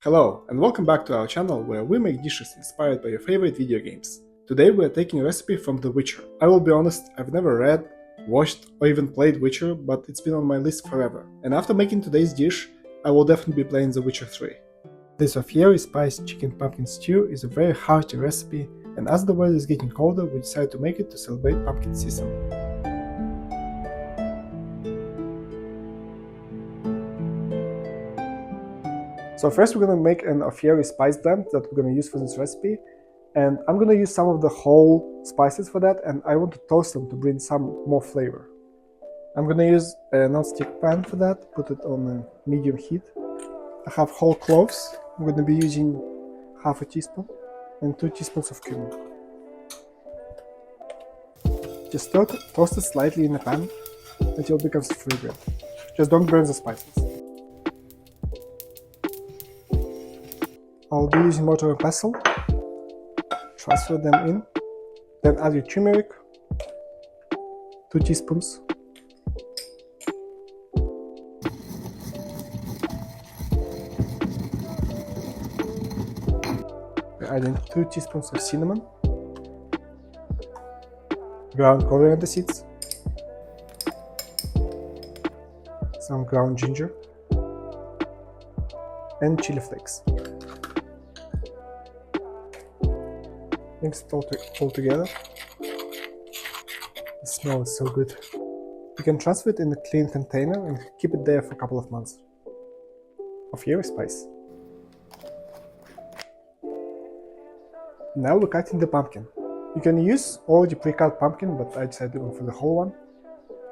Hello, and welcome back to our channel where we make dishes inspired by your favorite video games. Today we are taking a recipe from The Witcher. I will be honest, I've never read, watched, or even played Witcher, but it's been on my list forever. And after making today's dish, I will definitely be playing The Witcher 3. This Ofieri spiced chicken pumpkin stew is a very hearty recipe, and as the weather is getting colder, we decided to make it to celebrate pumpkin season. So first we're going to make an Ofieri spice blend that we're going to use for this recipe, and I'm going to use some of the whole spices for that, and I want to toast them to bring some more flavor. I'm going to use a non-stick pan for that, put it on a medium heat. I have whole cloves. I'm going to be using half a teaspoon and 2 teaspoons of cumin. Just toast it slightly in the pan until it becomes fragrant. Just don't burn the spices. I'll be using mortar and pestle. Transfer them in. Then add your turmeric, 2 teaspoons. We're adding 2 teaspoons of cinnamon, ground coriander seeds, some ground ginger, and chili flakes. Mix it all together. The smell is so good. You can transfer it in a clean container and keep it there for a couple of months. Ofieri spice. Now we're cutting the pumpkin. You can use already pre-cut pumpkin, but I decided to go for the whole one.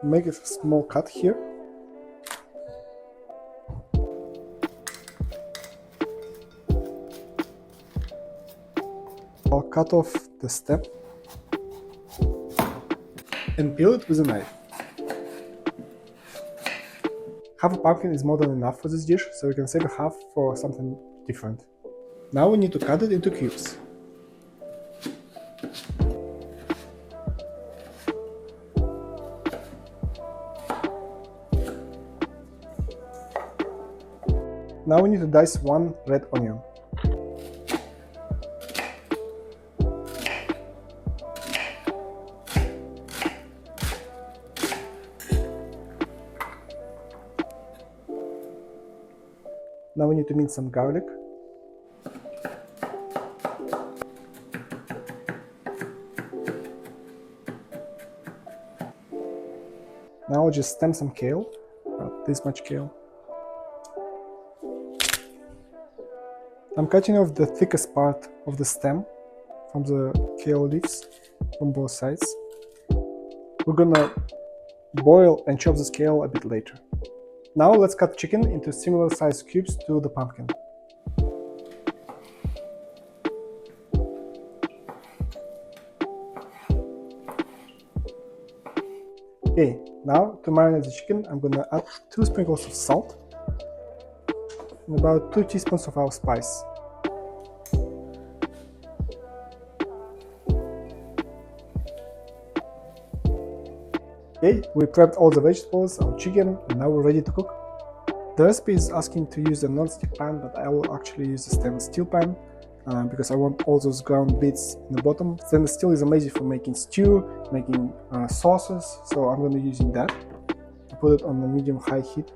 Make a small cut here. I'll cut off the stem and peel it with a knife. Half a pumpkin is more than enough for this dish, so you can save a half for something different. Now we need to cut it into cubes. Now we need to dice 1 red onion. Now we need to mince some garlic. Now I'll just stem some kale, about this much kale. I'm cutting off the thickest part of the stem from the kale leaves from both sides. We're gonna boil and chop this kale a bit later. Now let's cut chicken into similar sized cubes to the pumpkin. Okay, now to marinate the chicken, I'm gonna add 2 sprinkles of salt and about 2 teaspoons of our spice. Okay, we prepped all the vegetables, our chicken, and now we're ready to cook. The recipe is asking to use a non-stick pan, but I will actually use a stainless steel pan because I want all those ground bits in the bottom. Stainless steel is amazing for making stew, making sauces, so I'm going to be using that. I put it on a medium-high heat.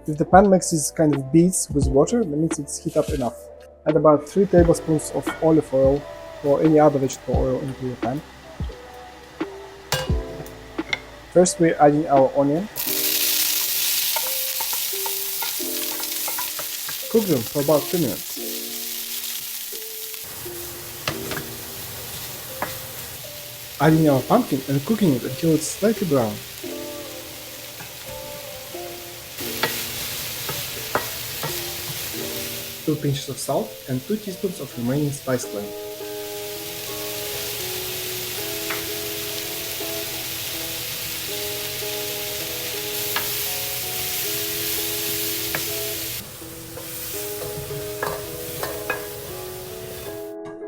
If the pan makes these kind of beads with water, that means it's heat up enough. Add about 3 tablespoons of olive oil or any other vegetable oil into the pan. First we're adding our onion. Cook them for about 2 minutes. Adding our pumpkin and cooking it until it's slightly brown. Two pinches of salt and 2 teaspoons of remaining spice blend.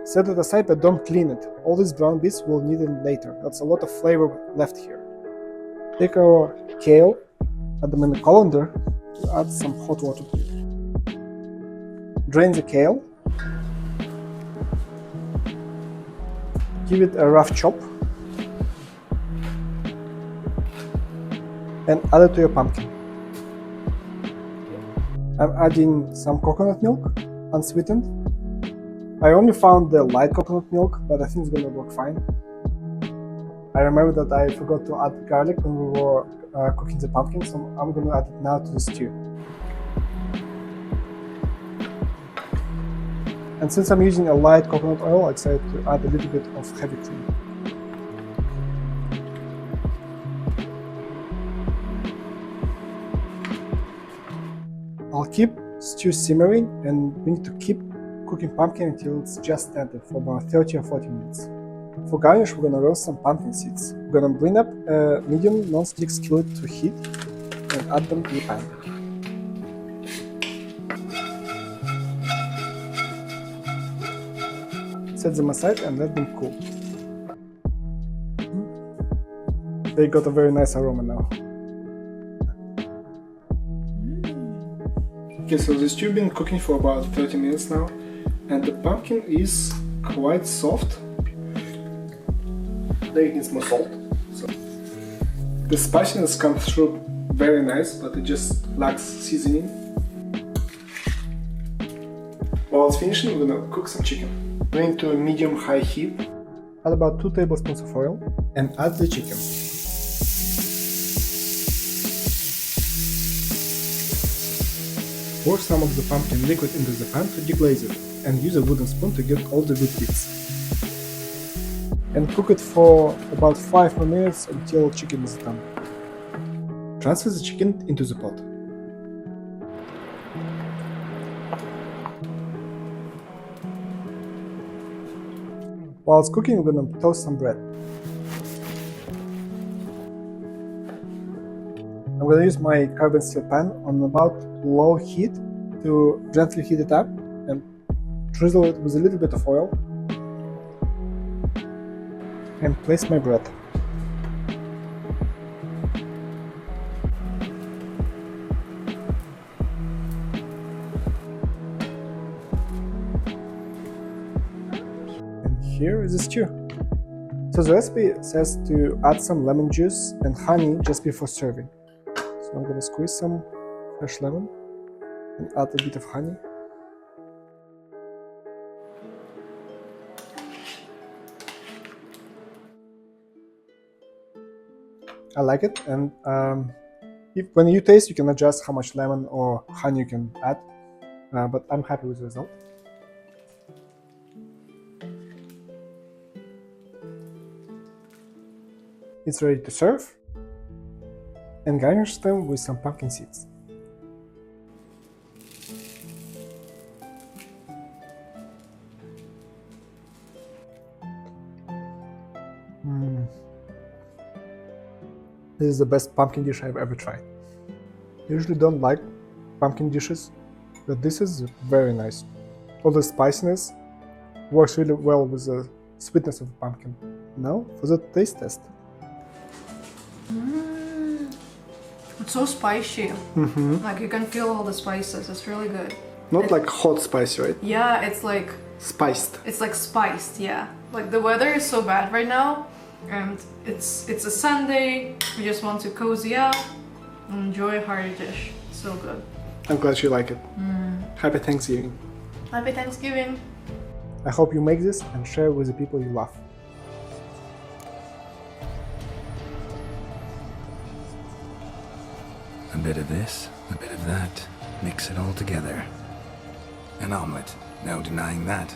Set it aside but don't clean it. All these brown bits we'll need them later. That's a lot of flavor left here. Take our kale, add them in the colander, to add some hot water to it. drain the kale, give it a rough chop, and add it to your pumpkin. I'm adding some coconut milk, unsweetened. I only found the light coconut milk, but I think it's gonna work fine. I remember that I forgot to add garlic when we were cooking the pumpkin, so I'm gonna add it now to the stew. And since I'm using a light coconut oil, I decided to add a little bit of heavy cream. I'll keep stew simmering, and we need to keep cooking pumpkin until it's just tender for about 30 or 40 minutes. For garnish, we're gonna roast some pumpkin seeds. We're gonna bring up a medium non-stick skillet to heat and add them to the pan. Set them aside and let them cool. They got a very nice aroma now. Okay, so the stew been cooking for about 30 minutes now, and the pumpkin is quite soft. There it needs more salt. So the spiciness comes through very nice, but it just lacks seasoning. While it's finishing, we're gonna cook some chicken. Bring to a medium-high heat. Add about 2 tablespoons of oil and add the chicken. Pour some of the pumpkin liquid into the pan to deglaze it, and use a wooden spoon to get all the good bits. And cook it for about 5 more minutes until chicken is done. Transfer the chicken into the pot. While it's cooking, we're gonna toast some bread. I'm gonna use my carbon steel pan on about low heat to gently heat it up and drizzle it with a little bit of oil and place my bread. And here is the stew. So the recipe says to add some lemon juice and honey just before serving. So I'm gonna squeeze some fresh lemon and add a bit of honey. I like it, and when you taste, you can adjust how much lemon or honey you can add, but I'm happy with the result. It's ready to serve, and garnish them with some pumpkin seeds. This is the best pumpkin dish I've ever tried. I usually don't like pumpkin dishes, but this is very nice. All the spiciness works really well with the sweetness of the pumpkin. Now for the taste test. It's so spicy. Like you can feel all the spices. It's really good. Not like hot spicy, right? Yeah, it's like spiced. It's like spiced, yeah. Like the weather is so bad right now, and it's a Sunday. We just want to cozy up and enjoy a hearty dish. So good. I'm glad you like it. Happy Thanksgiving. Happy Thanksgiving. I hope you make this and share with the people you love. A bit of this, a bit of that. Mix it all together. An omelette, no denying that.